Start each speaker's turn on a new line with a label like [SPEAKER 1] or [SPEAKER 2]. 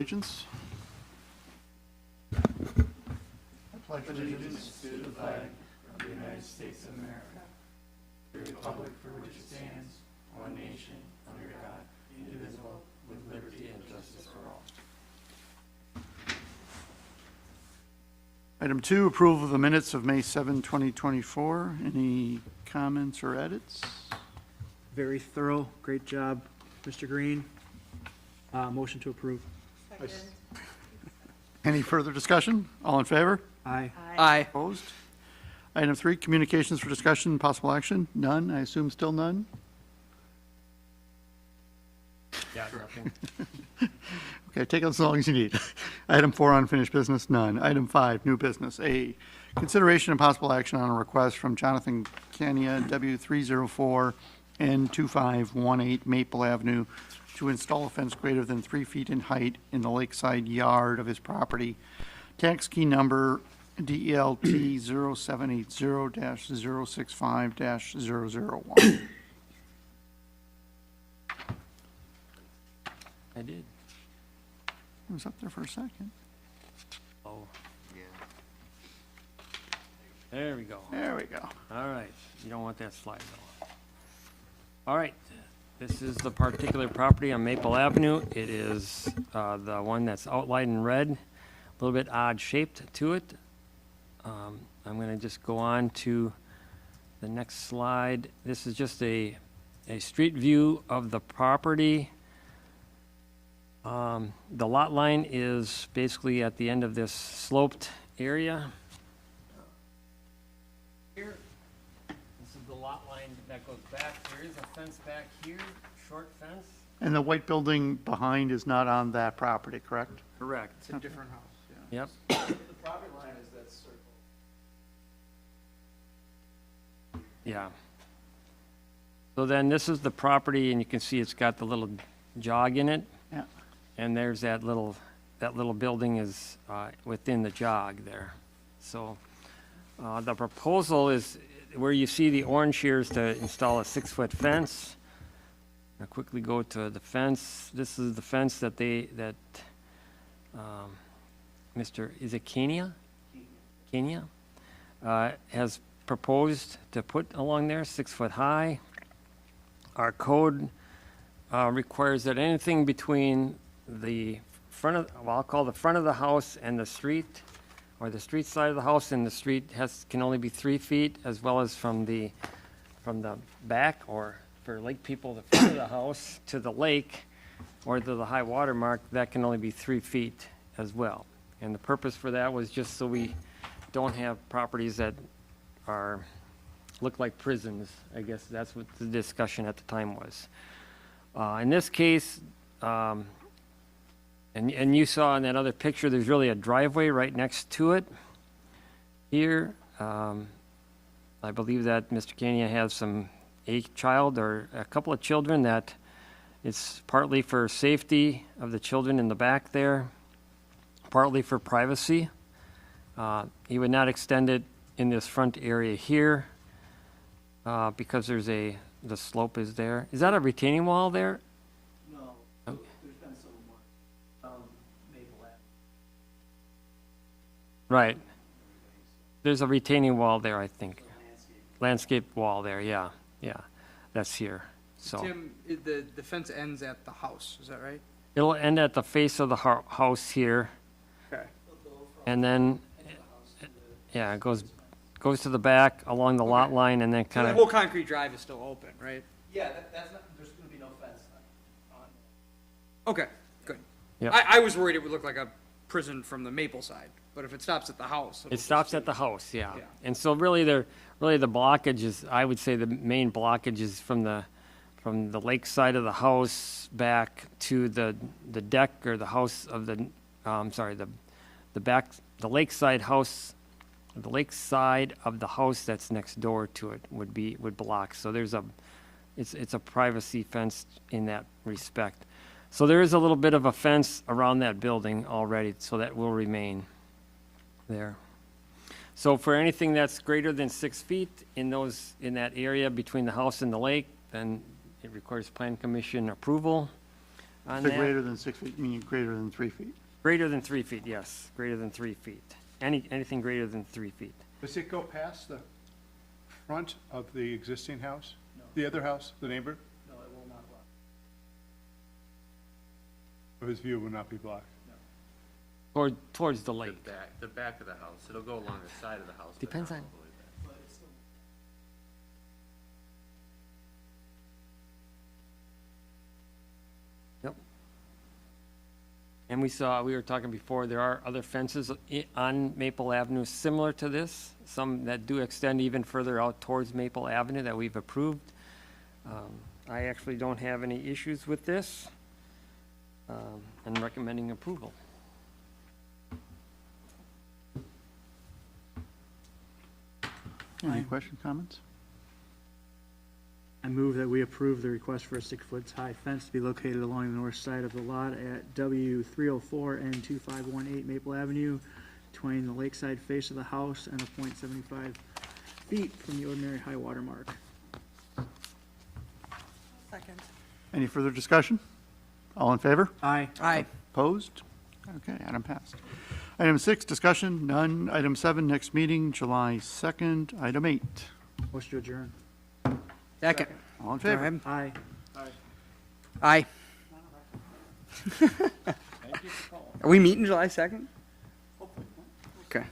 [SPEAKER 1] Agents?
[SPEAKER 2] I pledge allegiance to the flag of the United States of America, the republic for which it stands, one nation, under God, indivisible, with liberty and justice for all.
[SPEAKER 1] Item 2, approval of the minutes of May 7, 2024. Any comments or edits?
[SPEAKER 3] Very thorough, great job, Mr. Green. Motion to approve.
[SPEAKER 1] Any further discussion? All in favor?
[SPEAKER 3] Aye.
[SPEAKER 4] Aye.
[SPEAKER 1] Opposed? Item 3, communications for discussion and possible action. None, I assume still none?
[SPEAKER 4] Yeah, nothing.
[SPEAKER 1] Okay, take as long as you need. Item 4, unfinished business, none. Item 5, new business. A, consideration and possible action on a request from Jonathan Kania, W304 N2518 Maple Avenue, to install a fence greater than 3 feet in height in the lakeside yard of his property. Tax key number DELT 0780-065-001.
[SPEAKER 4] I did.
[SPEAKER 1] It was up there for a second.
[SPEAKER 4] Oh. Yeah. There we go.
[SPEAKER 1] There we go.
[SPEAKER 4] All right. You don't want that slide though. All right. This is the particular property on Maple Avenue. It is the one that's outlined in red, a little bit odd shaped to it. I'm going to just go on to the next slide. This is just a street view of the property. The lot line is basically at the end of this sloped area. Here, this is the lot line that goes back. There is a fence back here, short fence.
[SPEAKER 1] And the white building behind is not on that property, correct?
[SPEAKER 4] Correct.
[SPEAKER 3] It's a different house, yeah.
[SPEAKER 4] Yep.
[SPEAKER 2] The property line is that circle.
[SPEAKER 4] Yeah. So then this is the property, and you can see it's got the little jog in it.
[SPEAKER 1] Yeah.
[SPEAKER 4] And there's that little building is within the jog there. So the proposal is where you see the orange here is to install a 6-foot fence. I'll quickly go to the fence. This is the fence that Mr. Is it Kenya? Kenya has proposed to put along there, 6 foot high. Our code requires that anything between the front of, well, I'll call the front of the house and the street, or the street side of the house and the street can only be 3 feet, as well as from the back, or for lake people, the front of the house to the lake or to the high water mark, that can only be 3 feet as well. And the purpose for that was just so we don't have properties that look like prisons. I guess that's what the discussion at the time was. In this case, and you saw in that other picture, there's really a driveway right next to it. Here, I believe that Mr. Kenya has a child or a couple of children that it's partly for safety of the children in the back there, partly for privacy. He would not extend it in this front area here because the slope is there. Is that a retaining wall there?
[SPEAKER 2] No,
[SPEAKER 4] Oh.
[SPEAKER 2] there's been some work Maple Avenue.
[SPEAKER 4] Right. There's a retaining wall there, I think.
[SPEAKER 2] Landscape.
[SPEAKER 4] Landscape wall there, yeah, yeah. That's here, so.
[SPEAKER 3] Tim, the fence ends at the house, is that right?
[SPEAKER 4] It'll end at the face of the house here,
[SPEAKER 3] Okay.
[SPEAKER 4] and then, yeah, it goes to the back along the lot line, and then
[SPEAKER 3] So
[SPEAKER 4] kind
[SPEAKER 3] the
[SPEAKER 4] of,
[SPEAKER 3] whole concrete drive is still open, right?
[SPEAKER 2] Yeah, that's not, there's gonna be no fence on.
[SPEAKER 3] Okay, good.
[SPEAKER 4] Yep.
[SPEAKER 3] I was worried it would look like a prison from the Maple side, but if it stops at the house.
[SPEAKER 4] it stops at the house, yeah.
[SPEAKER 3] Yeah.
[SPEAKER 4] And so really the blockage is, I would say the main blockage is from the lake side of the house back to the deck or the house of the lakeside house. The lake side of the house that's next door to it would block. So it's a privacy fence in that respect. So there is a little bit of a fence around that building already, so that will remain there. So for anything that's greater than 6 feet in that area between the house and the lake, then it requires plan commission approval. on
[SPEAKER 1] So
[SPEAKER 4] that.
[SPEAKER 1] greater than 6 feet, meaning greater than 3 feet.
[SPEAKER 4] Greater than 3 feet, yes, greater than 3 feet. Anything greater than 3 feet.
[SPEAKER 5] Does it go past the front of the existing house? The other house, the neighbor?
[SPEAKER 2] No, it will not block.
[SPEAKER 5] Or his view will not be blocked?
[SPEAKER 4] Towards the lake.
[SPEAKER 6] The back of the house, it'll go along the side of the house. but
[SPEAKER 4] Depends
[SPEAKER 6] not
[SPEAKER 4] on-
[SPEAKER 6] all the way back.
[SPEAKER 4] Yep. And we were talking before, there are other fences on Maple Avenue similar to this, some that do extend even further out towards Maple Avenue that we've approved. I actually don't have any issues with this, and recommending approval.
[SPEAKER 1] Any
[SPEAKER 3] Aye.
[SPEAKER 1] questions, comments?
[SPEAKER 3] I move that we approve the request for a 6-foot-high fence to be located along the north side of the lot at W 304 and 2518 Maple Avenue, between the lakeside face of the house and a .75 feet from the ordinary high water mark.
[SPEAKER 7] Second.
[SPEAKER 1] Any further discussion? All in favor?
[SPEAKER 3] Aye.
[SPEAKER 7] Aye.
[SPEAKER 1] Opposed? Okay, item passed. Item 6, discussion, none. Item 7, next meeting, July 2nd. Item 8,
[SPEAKER 3] Motion to adjourn.
[SPEAKER 7] Second.
[SPEAKER 1] all in
[SPEAKER 7] Go
[SPEAKER 1] favor?
[SPEAKER 7] ahead.
[SPEAKER 3] Aye.
[SPEAKER 7] Aye. Are we meeting July 2nd? Okay.